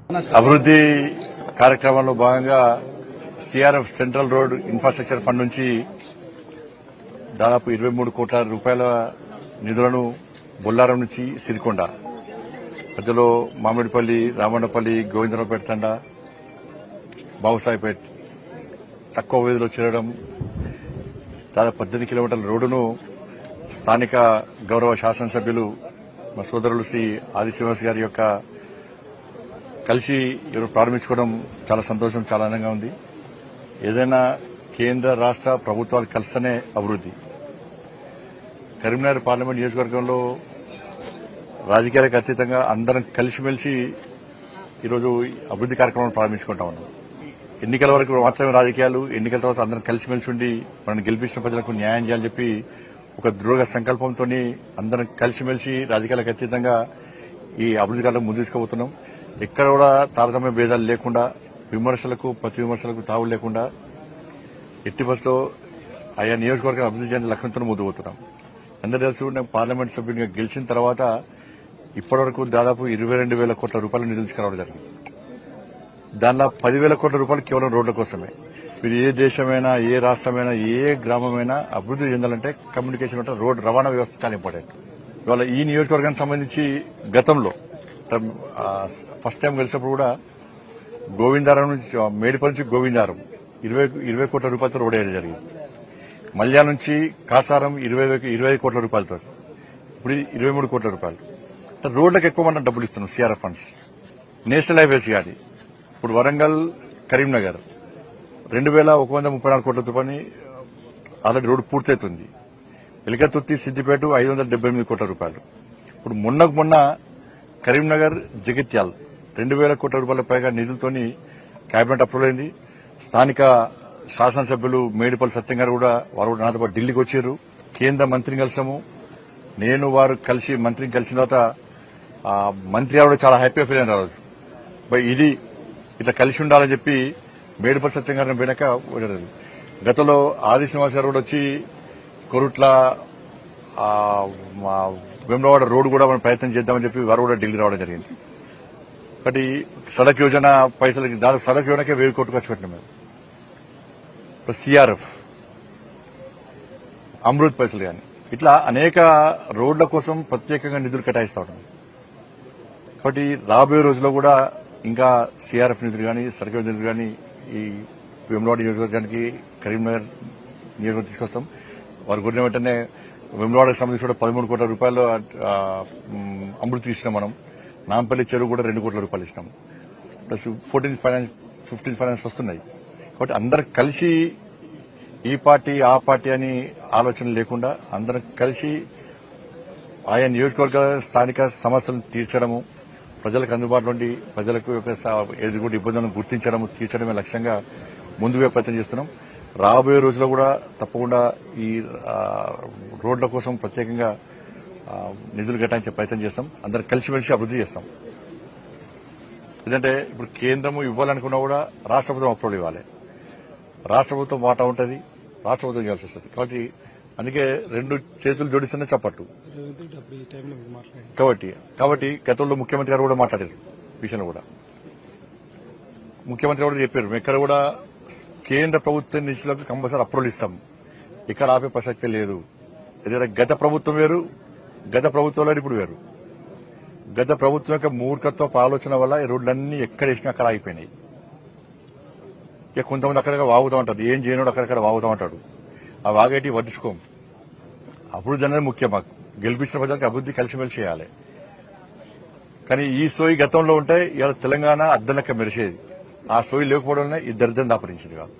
అభివృద్ది కార్యక్రమంలో భాగంగా CRF central road infrastructure fund నుంచి దాదాపు 23 కోట్ల రూపాయల నిధులను బొల్లారం నుంచి సిరికొండ మధ్యలో మామిడిపల్లి, రామన్నపల్లి, గోవిందరావుపేట తండా, బాబుసాయిపేట్ తక్కువ వ్యవధిలో చేరడం, దాదాపు 18 కిలోమీటర్ల రోడ్డును స్థానిక గౌరవ శాసనసభ్యులు మా సోదరులు శ్రీ ఆది శ్రీనివాస్ గారి యొక్క కలిసి ప్రారంభించుకోవడం చాలా సంతోషం, చాలా ఆనందంగా ఉంది. ఏదైనా కేంద్ర రాష్ట ప్రభుత్వాలు కలిస్తేనే అభివృద్ది. కరీంనగర్ పార్లమెంట్ నియోజకవర్గంలో రాజకీయాలకు అతీతంగా అందరం కలిసిమెలిసి ఈరోజు అభివృద్ది కార్యక్రమాన్ని ప్రారంభించుకుంటా ఉన్నాం. ఎన్నికల వరకు మాత్రమే రాజకీయాలు, ఎన్నికల తర్వాత అందరం కలిసిమెలిసి ఉండి మనం గెలిపించిన ప్రజలకు న్యాయం చేయాలని చెప్పి ఒక దృఢ సంకల్పంతో అందరం కలిసిమెలిసి రాజకీయాలకు అతీతంగా ఈ అభివృద్ది కార్యక్రమం ముందు తీసుకుపోతున్నాం. ఎక్కడ కూడా తారతమ్య భేదాలు లేకుండా, విమర్శలకు ప్రతి విమర్శలకు తావు లేకుండా ఎట్టి బస్సులో ఆయా నియోజకవర్గం అభివృద్ది చేయాలని లక్ష్యంతో ముందు పోతున్నాం. అందరూ తెలుసు, నేను పార్లమెంట్ సభ్యునిగా గెలిచిన తర్వాత ఇప్పటివరకు దాదాపు 22,000 కోట్ల రూపాయలు నిధులు తీసుకురావడం జరిగింది. దానిలో 10,000 కోట్ల రూపాయలు కేవలం రోడ్ల కోసమే. మీరు ఏ దేశమైనా, ఏ రాష్టమైనా, ఏ గ్రామమైనా అభివృద్ది చెందాలంటే కమ్యూనికేషన్ అంటే రోడ్ రవాణా వ్యవస్థ చాలా ఇంపార్టెంట్. ఇవాళ ఈ నియోజకవర్గానికి సంబంధించి గతంలో ఫస్ట్ టైం కలిసినప్పుడు కూడా గోవిందారం నుంచి మేడిపల్లి నుంచి గోవిందారం 20 కోట్ల రూపాయలతో రోడ్ వేయడం జరిగింది. మల్యా నుంచి కాసారం 25 కోట్ల రూపాయలతో, ఇప్పుడు 23 కోట్ల రూపాయలు. రోడ్లకు ఎక్కువ మనం డబ్బులు ఇస్తున్నాం సిఆర్ఎఫ్ ఫండ్స్. నేషనల్ హైవేస్ కానీ ఇప్పుడు వరంగల్ కరీంనగర్ 2,134 కోట్ల రూపాయలు ఆల్రెడీ రోడ్డు పూర్తవుతుంది. ఎలికతుర్తి సిద్దిపేట 578 కోట్ల రూపాయలు. ఇప్పుడు మొన్న కరీంనగర్ జగిత్యాల్ 2,000 కోట్ల రూపాయల పైగా నిధులతోని కేబినెట్ అప్రూవల్ అయింది. స్థానిక శాసనసభ్యులు మేడిపల్లి సత్యం గారు కూడా వారు కూడా నాతో పాటు ఢిల్లీకి వచ్చారు. కేంద్ర మంత్రిని కలిసాము. నేను వారు కలిసి మంత్రిని కలిసిన తర్వాత మంత్రి ఆవిడ చాలా హ్యాపీగా ఫీల్ అయిన రోజు ఇది ఇట్లా కలిసి ఉండాలని చెప్పి మేడిపల్లి సత్యం గారిని వెనక గతంలో ఆది శ్రీనివాస్ గారు కూడా వచ్చి కొరుట్ల వేములవాడ రోడ్డు కూడా మనం ప్రయత్నం చేద్దామని చెప్పి వారు కూడా ఢిల్లీ రావడం జరిగింది. కాబట్టి సడక్ యోజన పైసలకి దాదాపు సడక్ యోజనకే 1,000 కోట్లు ఖర్చు పెట్టినాం మేము. సిఆర్ఎఫ్, అమృత్ పైసలు కానీ ఇట్లా అనేక రోడ్ల కోసం ప్రత్యేకంగా నిధులు కేటాయిస్తా ఉన్నాం. కాబట్టి రాబోయే రోజుల్లో కూడా ఇంకా సిఆర్ఎఫ్ నిధులు కానీ, సడక్ నిధులు కానీ ఈ వేములవాడ నియోజకవర్గానికి, కరీంనగర్ నియోజకవర్గం తీసుకొస్తాం. వారు కోరిన వెంటనే వేములవాడకు సంబంధించి కూడా 13 కోట్ల రూపాయలు అమృతి ఇచ్చినాం మనం. నాంపల్లి చెరువు కూడా 2 కోట్ల రూపాయలు ఇచ్చినాం. Plus 14th finance, 15th finance వస్తున్నాయి. కాబట్టి అందరం కలిసి ఈ పార్టీ ఆ పార్టీ అని ఆలోచన లేకుండా అందరం కలిసి ఆయా నియోజకవర్గ స్థానిక సమస్యలను తీర్చడము, ప్రజలకు అందుబాటులో ఉండి ప్రజలకు ఎదుగుడు ఇబ్బందులను గుర్తించడము, తీర్చడమే లక్ష్యంగా ముందుగా ప్రయత్నం చేస్తున్నాం. రాబోయే రోజుల్లో కూడా తప్పకుండా ఈ రోడ్ల కోసం ప్రత్యేకంగా నిధులు కేటాయించే ప్రయత్నం చేస్తాం. అందరం కలిసిమెలిసి అభివృద్ది చేస్తాం. ఎందుకంటే ఇప్పుడు కేంద్రము ఇవ్వాలనుకున్నా కూడా రాష్ట్ర ప్రభుత్వం అప్రూవల్ ఇవ్వాలి. రాష్ట్ర ప్రభుత్వం వాటా ఉంటుంది, రాష్ట్ర ప్రభుత్వం ఇవ్వాల్సి వస్తుంది. కాబట్టి అందుకే 2 చేతులు జోడిస్తేనే చప్పట్లు. కాబట్టి గతంలో ముఖ్యమంత్రి గారు కూడా మాట్లాడారు విషయంలో కూడా. ముఖ్యమంత్రి కూడా చెప్పారు, ఎక్కడ కూడా కేంద్ర ప్రభుత్వ నిధులకు కంపల్సరీ అప్రూవల్ ఇస్తాం, ఇక్కడ ఆపే ప్రసక్తే లేదు. ఎందుకంటే గత ప్రభుత్వం వేరు, గత ప్రభుత్వంలో ఇప్పుడు వేరు. గత ప్రభుత్వం యొక్క మూర్ఖత్వపు ఆలోచన వల్ల ఈ రోడ్లన్నీ ఎక్కడ వేసినా అక్కడ ఆగిపోయినాయి. ఇక కొంతమంది అక్కడక్కడ వాగుతా ఉంటారు, ఏం చేయనోడు అక్కడక్కడ వాగుతా ఉంటాడు. ఆ వాగేటి పట్టించుకోం. అభివృద్ధి అనేది ముఖ్యం. మాకు గెలిపించిన ప్రజలకు అభివృద్ధి కలిసిమెలిసి చేయాలి. కానీ ఈ సోయి గతంలో ఉంటే ఇవాళ తెలంగాణ అద్దం లెక్క మెరిసేది. ఆ సోయి లేకపోవడం ఈ దరిద్రం దాపరించింది కాదు.